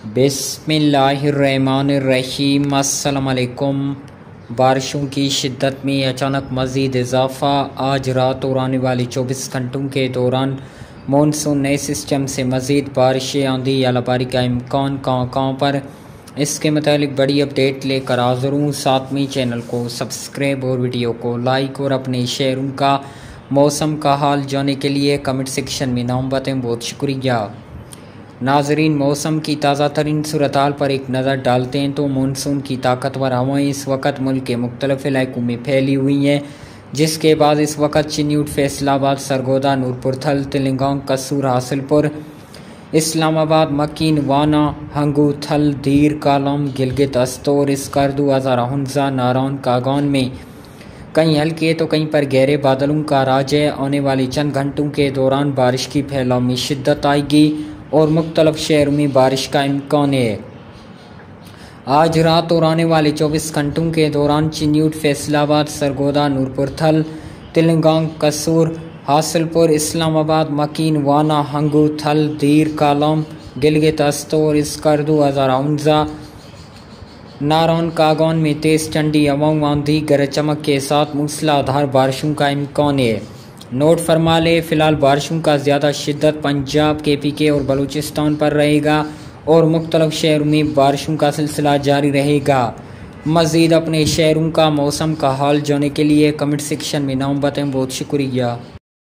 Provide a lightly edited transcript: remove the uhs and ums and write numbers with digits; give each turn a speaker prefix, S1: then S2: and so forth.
S1: बिस्मिल्लाहिर्रहमानिर्रहीम। अस्सलामुअलैकुम। बारिशों की शिद्दत में अचानक मज़ीद इजाफ़ा। आज रात और आने वाले 24 घंटों के दौरान मानसून नए सिस्टम से मज़ीद बारिशें, आंधी या बर्फ़बारी का इम्कान कहाँ पर। इसके मुतालिक बड़ी अपडेट लेकर हाज़िर हूँ। साथ में चैनल को सब्सक्राइब और वीडियो को लाइक और अपने शहरों का मौसम का हाल जानने के लिए कमेंट सेक्शन में नाम बताएं। बहुत शुक्रिया। नाजरीन, मौसम की ताज़ा तरीन सूरत हाल पर एक नज़र डालते हैं तो मानसून की ताकतवर हवाएं इस वक्त मुल्क के मुख्तलिफ इलाकों में फैली हुई हैं, जिसके बाद इस वक्त चिन्यूट, फैसलाबाद, सरगोदा, नूरपुर थल, तेलंगाना, कसूर, हासिलपुर, इस्लामाबाद, मकीन, वाना, हंगू थल, दीर कालम, गिलगित अस्तोर, स्कर्दू, अज़ारा, हुंजा, नारायण, कागौन में कहीं हल्के तो कहीं पर गहरे बादलों का राज है। आने वाले चंद घंटों के दौरान बारिश की फैलाव में शिद्दत आएगी और मुख्तलिफ शहरों में बारिश का इम्कान है। आज रात और आने वाले 24 घंटों के दौरान चिन्यूट, फैसलाबाद, सरगोदा, नूरपुर थल, तेलंगाना, कसूर, हासिलपुर, इस्लामाबाद, मकीन, वाना, हंगू थल, दीर कालम, गिलगित अस्तोर, स्कर्दू, अज़ारा, हुंजा, नारायण, कागौन में तेज़ ठंडी हवाओं, आंधी, गरज चमक के साथ मूसलाधार बारिशों का इम्कान है। नोट फरमा ले, फिलहाल बारिशों का ज़्यादा शिद्दत पंजाब, KPK और बलूचिस्तान पर रहेगा और मुख्तलिफ शहरों में बारिशों का सिलसिला जारी रहेगा। मज़ीद अपने शहरों का मौसम का हाल जानने के लिए कमेंट सेक्शन में नाम बताएं। बहुत शुक्रिया।